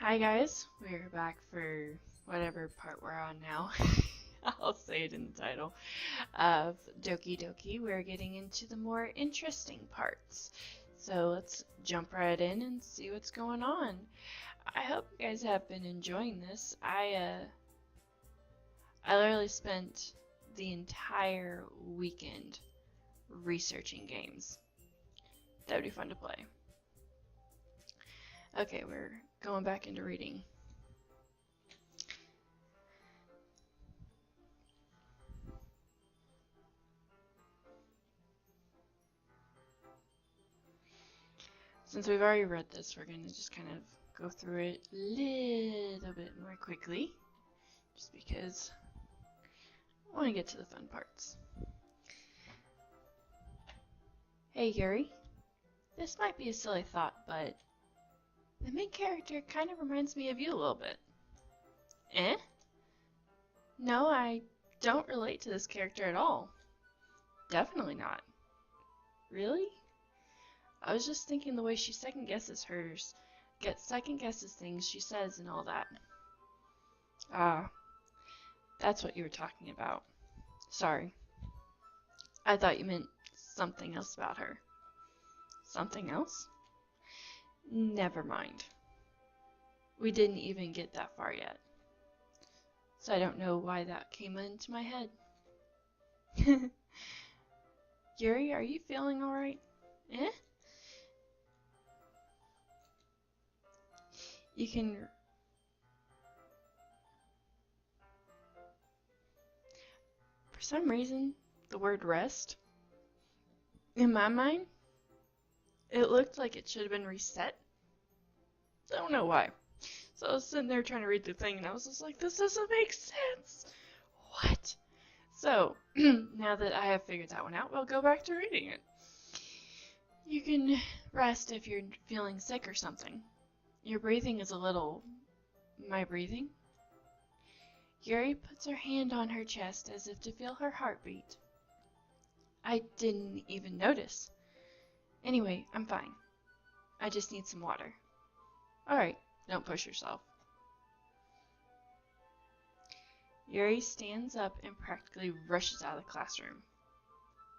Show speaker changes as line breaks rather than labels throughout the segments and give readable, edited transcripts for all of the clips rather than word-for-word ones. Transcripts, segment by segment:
Hi guys, we're back for whatever part we're on now. I'll say it in the title of Doki Doki. We're getting into the more interesting parts. So let's jump right in and see what's going on. I hope you guys have been enjoying this. I literally spent the entire weekend researching games. That would be fun to play. Okay, we're going back into reading. Since we've already read this, we're going to just kind of go through it a little bit more quickly, just because I want to get to the fun parts. Hey Yuri, this might be a silly thought, but the main character kind of reminds me of you a little bit. Eh? No, I don't relate to this character at all. Definitely not. Really? I was just thinking the way she second guesses things she says and all that. Ah, that's what you were talking about. Sorry. I thought you meant something else about her. Something else? Never mind. We didn't even get that far yet. So I don't know why that came into my head. Yuri, are you feeling alright? Eh? You can... For some reason, the word rest, in my mind, it looked like it should have been reset. I don't know why. So I was sitting there trying to read the thing and I was just like, this doesn't make sense. What? So, now that I have figured that one out, we'll go back to reading it. You can rest if you're feeling sick or something. Your breathing is a little... My breathing? Yuri puts her hand on her chest as if to feel her heartbeat. I didn't even notice. Anyway, I'm fine. I just need some water. Alright, don't push yourself. Yuri stands up and practically rushes out of the classroom.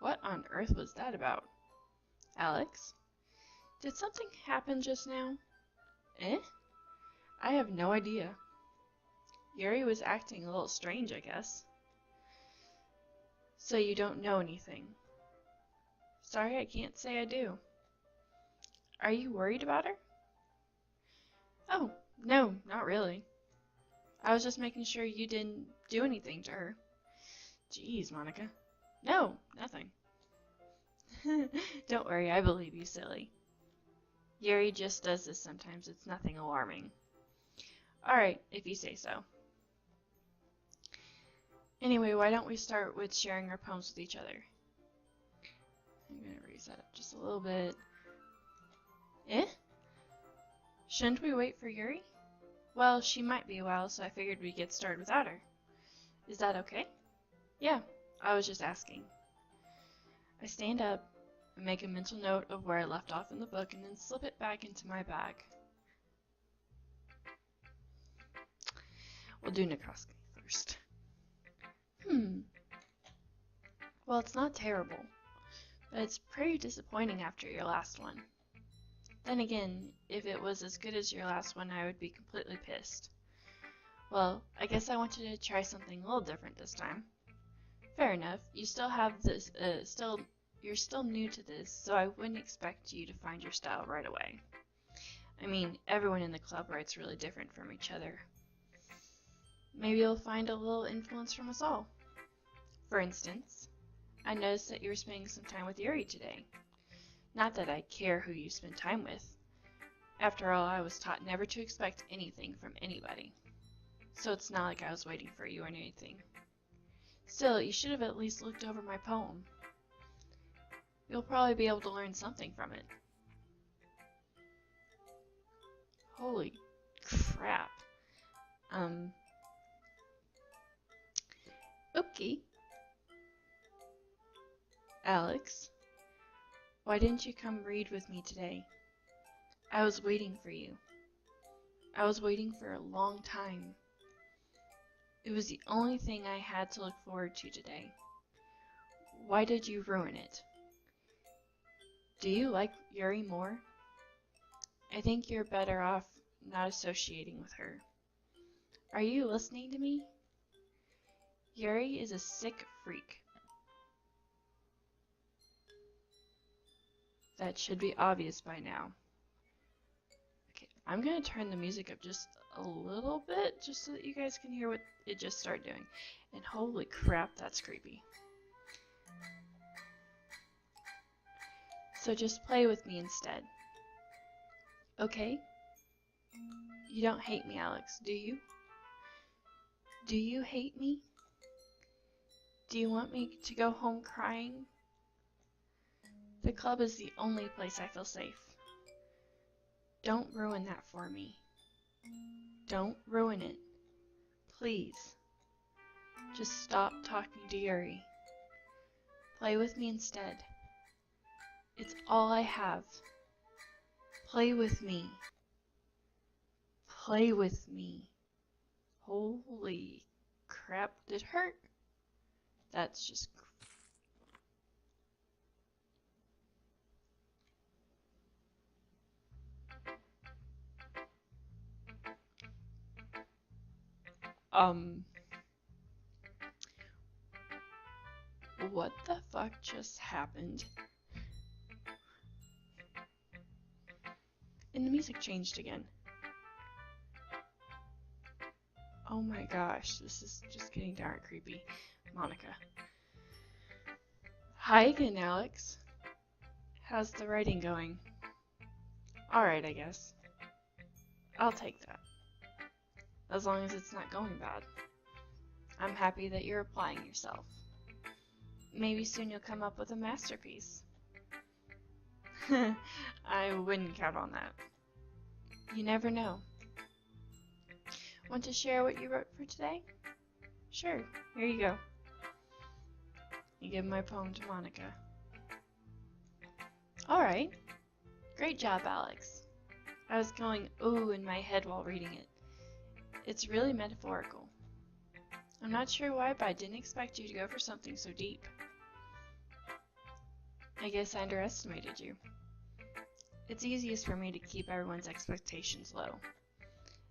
What on earth was that about? Alex? Did something happen just now? Eh? I have no idea. Yuri was acting a little strange, I guess. So you don't know anything? Sorry, I can't say I do. Are you worried about her? Oh, no, not really. I was just making sure you didn't do anything to her. Jeez, Monica. No, nothing. Don't worry, I believe you, silly. Yuri just does this sometimes. It's nothing alarming. Alright, if you say so. Anyway, why don't we start with sharing our poems with each other? I'm going to raise that up just a little bit. Eh? Shouldn't we wait for Yuri? Well, she might be a while, so I figured we'd get started without her. Is that okay? Yeah, I was just asking. I stand up and make a mental note of where I left off in the book and then slip it back into my bag. We'll do Nikoski first. Well, it's not terrible, but it's pretty disappointing after your last one. Then again, if it was as good as your last one, I would be completely pissed. Well, I guess I wanted to try something a little different this time. Fair enough, you still have this, you're still new to this, so I wouldn't expect you to find your style right away. I mean, everyone in the club writes really different from each other. Maybe you'll find a little influence from us all. For instance, I noticed that you were spending some time with Yuri today. Not that I care who you spend time with. After all, I was taught never to expect anything from anybody. So it's not like I was waiting for you or anything. Still, you should have at least looked over my poem. You'll probably be able to learn something from it. Holy crap. Okay. Alex, why didn't you come read with me today? I was waiting for you. I was waiting for a long time. It was the only thing I had to look forward to today. Why did you ruin it? Do you like Yuri more? I think you're better off not associating with her. Are you listening to me? Yuri is a sick freak. That should be obvious by now. Okay, I'm gonna turn the music up just a little bit, just so that you guys can hear what it just started doing. And holy crap, that's creepy. So just play with me instead. Okay? You don't hate me, Alex, do you? Do you hate me? Do you want me to go home crying? The club is the only place I feel safe. Don't ruin that for me. Don't ruin it. Please. Just stop talking to Yuri. Play with me instead. It's all I have. Play with me. Play with me. Holy crap, did it hurt? That's just... What the fuck just happened? And the music changed again. Oh my gosh, this is just getting darn creepy. Monica. Hi again, Alex. How's the writing going? Alright, I guess. I'll take that. As long as it's not going bad. I'm happy that you're applying yourself. Maybe soon you'll come up with a masterpiece. I wouldn't count on that. You never know. Want to share what you wrote for today? Sure, here you go. You give my poem to Monica. Alright. Great job, Alex. I was going ooh in my head while reading it. It's really metaphorical. I'm not sure why, but I didn't expect you to go for something so deep. I guess I underestimated you. It's easiest for me to keep everyone's expectations low.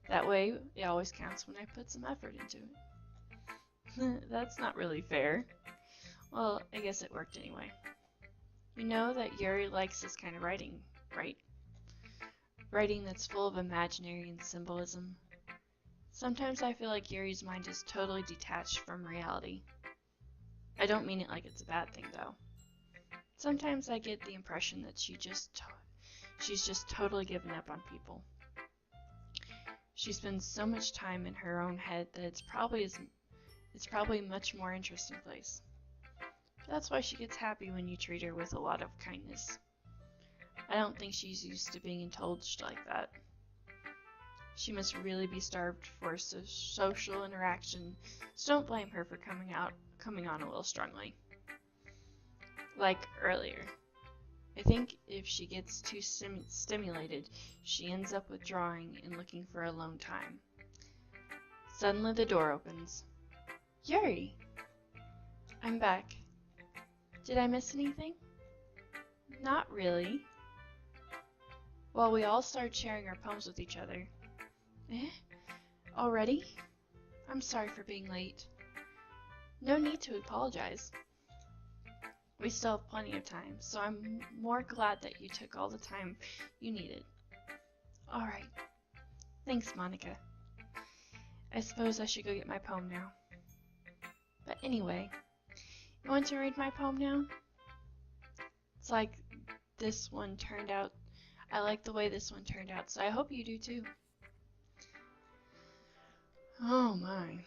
That way, it always counts when I put some effort into it. That's not really fair. Well, I guess it worked anyway. You know that Yuri likes this kind of writing, right? Writing that's full of imaginary and symbolism. Sometimes I feel like Yuri's mind is totally detached from reality. I don't mean it like it's a bad thing, though. Sometimes I get the impression that she's just totally given up on people. She spends so much time in her own head that it's probably a much more interesting place. That's why she gets happy when you treat her with a lot of kindness. I don't think she's used to being indulged like that. She must really be starved for social interaction, so don't blame her for coming on a little strongly. Like earlier. I think if she gets too stimulated, she ends up withdrawing and looking for alone time. Suddenly the door opens. Yuri! I'm back. Did I miss anything? Not really. Well, we all started sharing our poems with each other. Eh? Already? I'm sorry for being late. No need to apologize. We still have plenty of time, so I'm more glad that you took all the time you needed. Alright. Thanks, Monica. I suppose I should go get my poem now. But anyway, you want to read my poem now? It's like this one turned out. I like the way this one turned out, so I hope you do too. Oh my.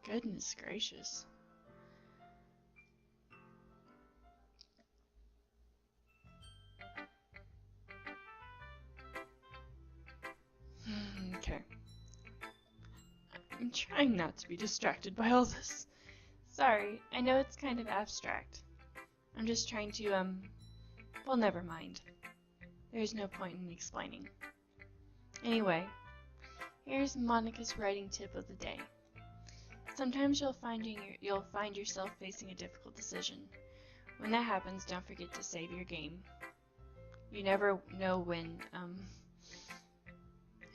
Goodness gracious. Okay. I'm trying not to be distracted by all this. Sorry, I know it's kind of abstract. I'm just trying to, well, never mind. There's no point in explaining. Anyway, here's Monica's writing tip of the day. Sometimes you'll find yourself facing a difficult decision. When that happens, don't forget to save your game. You never know when,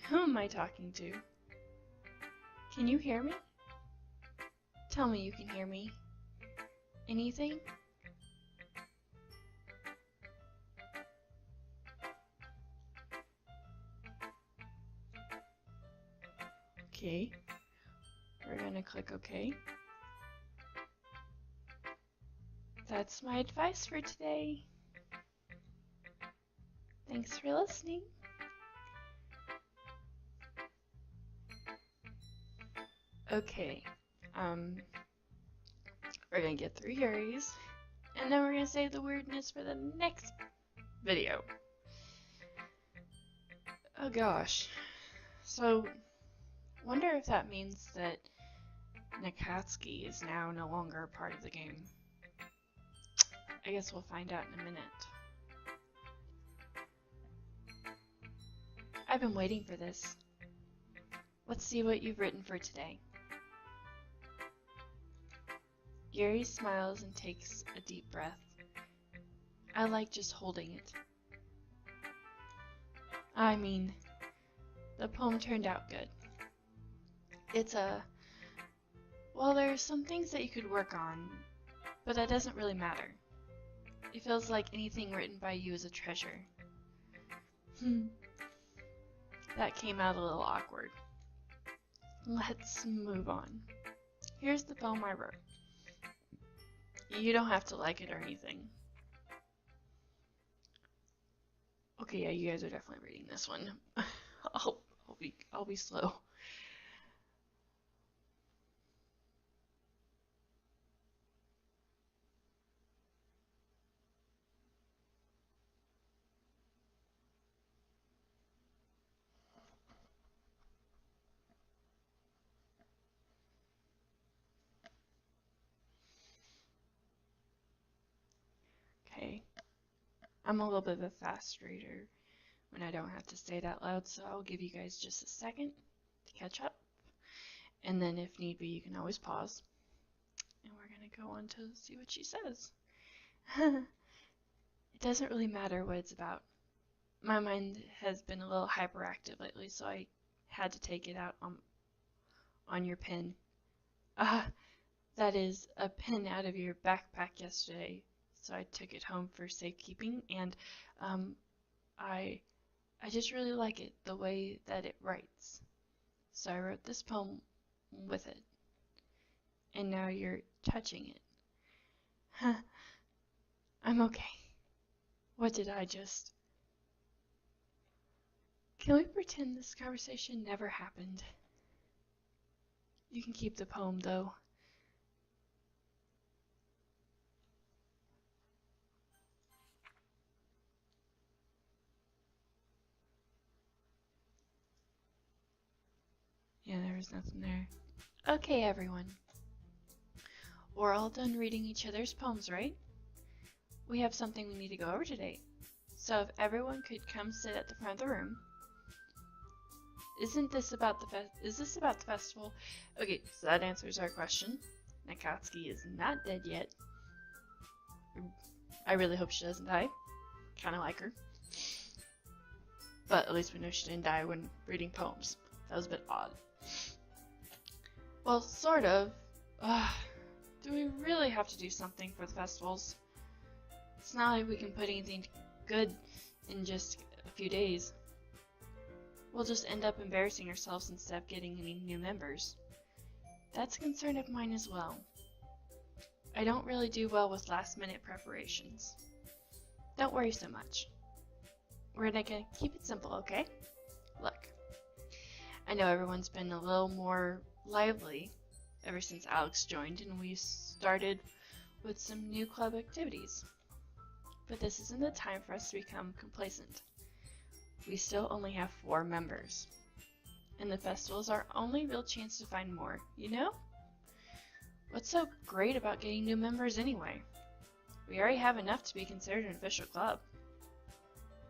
who am I talking to? Can you hear me? Tell me you can hear me. Anything? Okay. We're gonna click OK. That's my advice for today. Thanks for listening. Okay. We're gonna get through Yuri's, and then we're gonna save the weirdness for the next video. Oh gosh. So, wonder if that means that Nakatsuki is now no longer a part of the game. I guess we'll find out in a minute. I've been waiting for this. Let's see what you've written for today. Yuri smiles and takes a deep breath. I like just holding it. I mean, the poem turned out good. It's well, there's some things that you could work on, but that doesn't really matter. It feels like anything written by you is a treasure. That came out a little awkward. Let's move on. Here's the poem I wrote. You don't have to like it or anything. Okay, yeah, you guys are definitely reading this one. I'll be slow. Okay. I'm a little bit of a fast reader when I don't have to say it out loud, so I'll give you guys just a second to catch up. And then if need be, you can always pause. And we're going to go on to see what she says. It doesn't really matter what it's about. My mind has been a little hyperactive lately, so I had to take it out on your pen. That is a pen out of your backpack yesterday, so I took it home for safekeeping, and I just really like it, the way that it writes. So I wrote this poem with it, and now you're touching it. I'm okay. What did I just... Can we pretend this conversation never happened? You can keep the poem, though. Yeah, there was nothing there. Okay, everyone. We're all done reading each other's poems, right? We have something we need to go over today. So if everyone could come sit at the front of the room. Is this about the festival? Okay, so that answers our question. Nakatsuki is not dead yet. I really hope she doesn't die. Kinda like her. But at least we know she didn't die when reading poems. That was a bit odd. Well, sort of. Do we really have to do something for the festivals? It's not like we can put anything good in just a few days. We'll just end up embarrassing ourselves instead of getting any new members. That's a concern of mine as well. I don't really do well with last-minute preparations. Don't worry so much. We're gonna keep it simple, okay? Look, I know everyone's been a little more lively ever since Alex joined and we started with some new club activities. But this isn't the time for us to become complacent. We still only have 4 members. And the festival is our only real chance to find more, you know? What's so great about getting new members anyway? We already have enough to be considered an official club.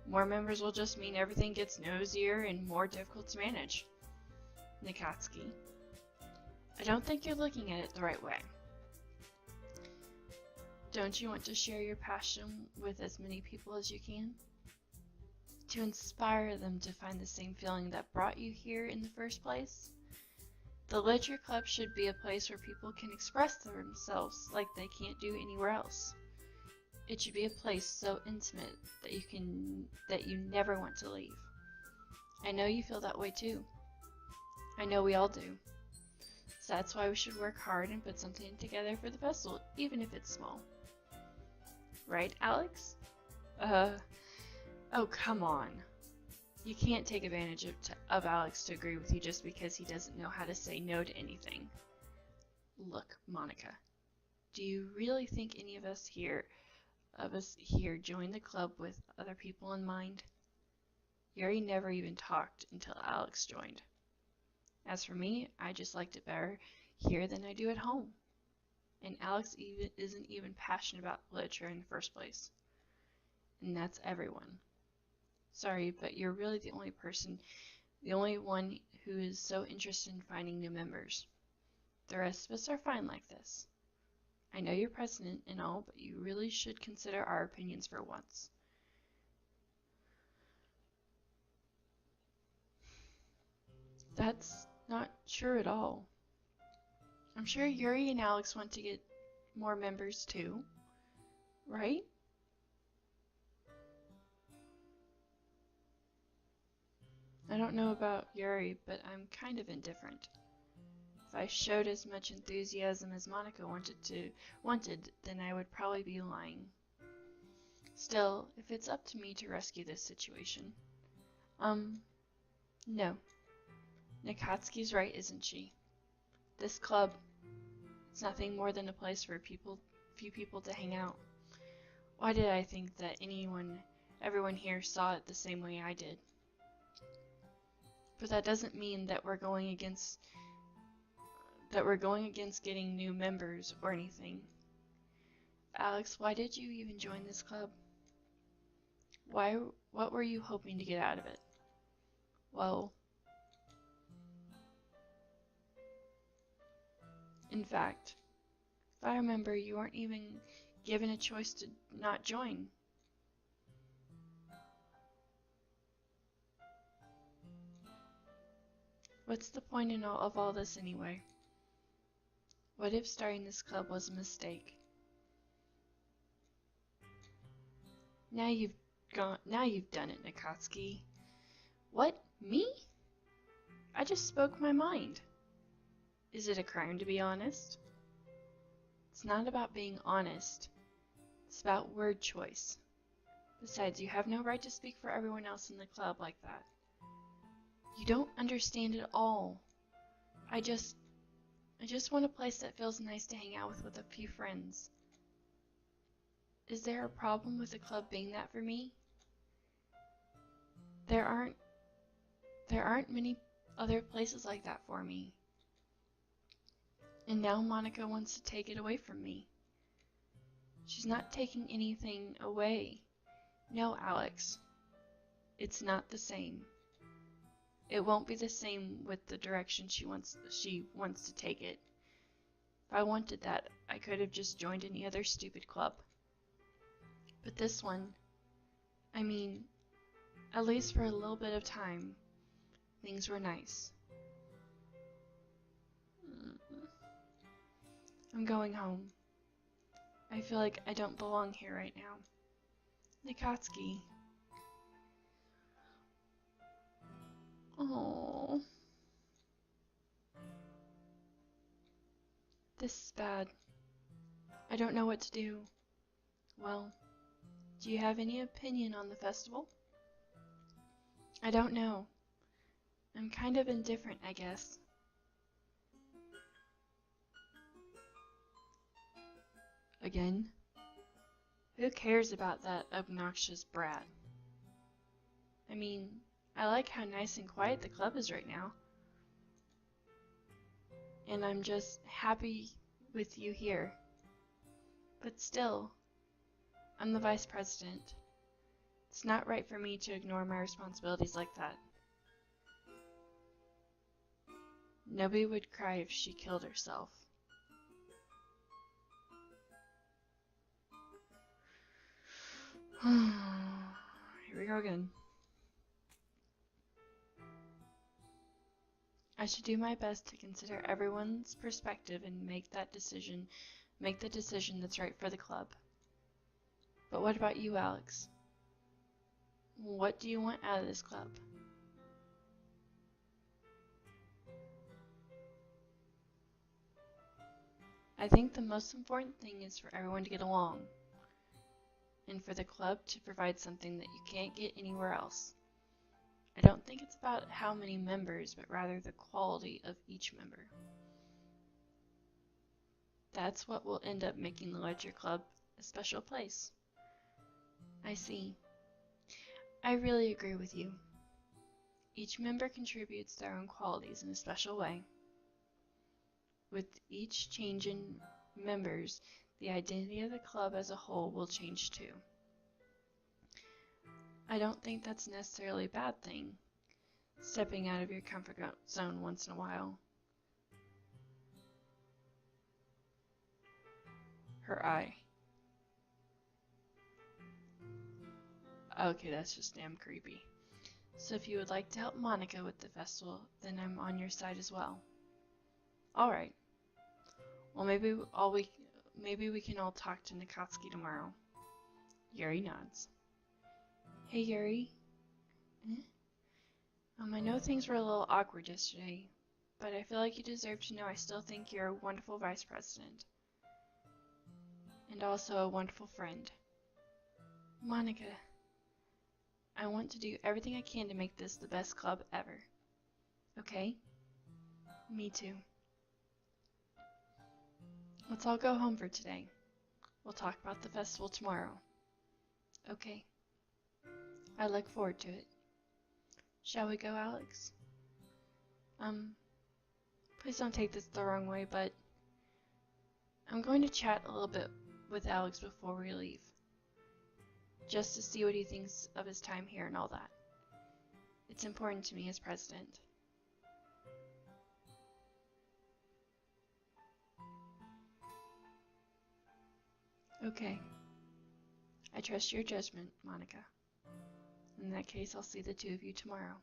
More members will just mean everything gets nosier and more difficult to manage. Nikatsuki. I don't think you're looking at it the right way. Don't you want to share your passion with as many people as you can? To inspire them to find the same feeling that brought you here in the first place? The Literature Club should be a place where people can express themselves like they can't do anywhere else. It should be a place so intimate that you never want to leave. I know you feel that way too. I know we all do. So that's why we should work hard and put something together for the festival, even if it's small. Right, Alex? Oh, come on. You can't take advantage of Alex to agree with you just because he doesn't know how to say no to anything. Look, Monica, do you really think any of us here joined the club with other people in mind? Yuri never even talked until Alex joined. As for me, I just liked it better here than I do at home. And Alex isn't even passionate about literature in the first place. And that's everyone. Sorry, but you're really the only one who is so interested in finding new members. The rest of us are fine like this. I know you're president and all, but you really should consider our opinions for once. That's not true at all. I'm sure Yuri and Alex want to get more members too, right? I don't know about Yuri, but I'm kind of indifferent. If I showed as much enthusiasm as Monica wanted, then I would probably be lying. Still, if it's up to me to rescue this situation. No. Nikatsuki's right, isn't she? This club, it's nothing more than a place for few people to hang out. Why did I think that everyone here saw it the same way I did? But that doesn't mean that we're going against getting new members or anything. Alex, why did you even join this club? What were you hoping to get out of it? Well, in fact, if I remember, you weren't even given a choice to not join. What's the point of all this anyway? What if starting this club was a mistake? Now you've done it, Nikatsuki. What? Me? I just spoke my mind. Is it a crime to be honest? It's not about being honest. It's about word choice. Besides, you have no right to speak for everyone else in the club like that. You don't understand at all. I just want a place that feels nice to hang out with a few friends. Is there a problem with the club being that for me? There aren't many other places like that for me. And now Monica wants to take it away from me. She's not taking anything away. No, Alex. It's not the same. It won't be the same with the direction she wants to take it. If I wanted that, I could have just joined any other stupid club. But this one, I mean, at least for a little bit of time, things were nice. I'm going home. I feel like I don't belong here right now. Nikatsuki. Oh, this is bad. I don't know what to do. Well, do you have any opinion on the festival? I don't know. I'm kind of indifferent, I guess. Again? Who cares about that obnoxious brat? I mean, I like how nice and quiet the club is right now. and I'm just happy with you here. But still, I'm the vice president. It's not right for me to ignore my responsibilities like that. Nobody would cry if she killed herself. Here we go again. I should do my best to consider everyone's perspective and make the decision that's right for the club. But what about you, Alex? What do you want out of this club? I think the most important thing is for everyone to get along, and for the club to provide something that you can't get anywhere else. I don't think it's about how many members, but rather the quality of each member. That's what will end up making the Ledger Club a special place. I see. I really agree with you. Each member contributes their own qualities in a special way. With each change in members, the identity of the club as a whole will change too. I don't think that's necessarily a bad thing, stepping out of your comfort zone once in a while. Her eye. Okay, that's just damn creepy. So if you would like to help Monica with the festival, then I'm on your side as well. Alright. Well, maybe we can all talk to Nikatsuki tomorrow. Yuri nods. Hey, Yuri. I know things were a little awkward yesterday, but I feel like you deserve to know I still think you're a wonderful vice president. And also a wonderful friend. Monica, I want to do everything I can to make this the best club ever. Okay? Me too. Let's all go home for today. We'll talk about the festival tomorrow. Okay. I look forward to it. Shall we go, Alex? Please don't take this the wrong way, but I'm going to chat a little bit with Alex before we leave. Just to see what he thinks of his time here and all that. It's important to me as president. Okay. I trust your judgment, Monica. In that case, I'll see the two of you tomorrow.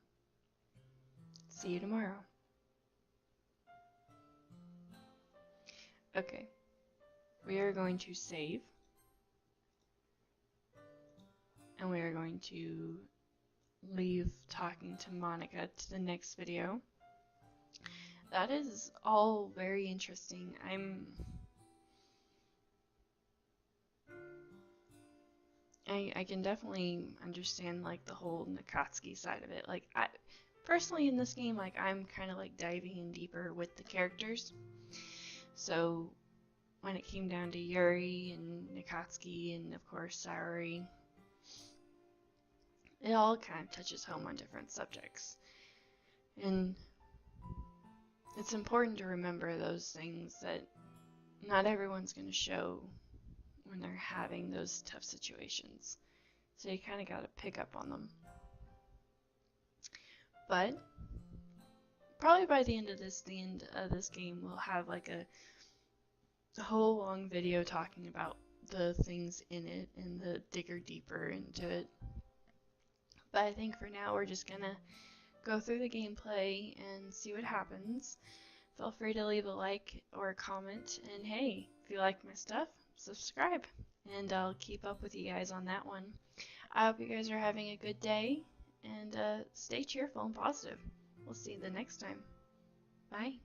See you tomorrow. Okay. We are going to save. And we are going to leave talking to Monica to the next video. That is all very interesting. I can definitely understand like the whole Nikatsuki side of it. Like I personally in this game, like I'm kind of like diving in deeper with the characters. So when it came down to Yuri and Nikatsuki and of course Saori, it all kind of touches home on different subjects. And it's important to remember those things that not everyone's going to show when they're having those tough situations. So you kind of got to pick up on them. But probably by the end of this game, we'll have like a whole long video talking about the things in it and the digger deeper into it. But I think for now we're just gonna go through the gameplay and see what happens. Feel free to leave a like or a comment, and hey, if you like my stuff, subscribe, and I'll keep up with you guys on that one. I hope you guys are having a good day, and stay cheerful and positive. We'll see you the next time. Bye.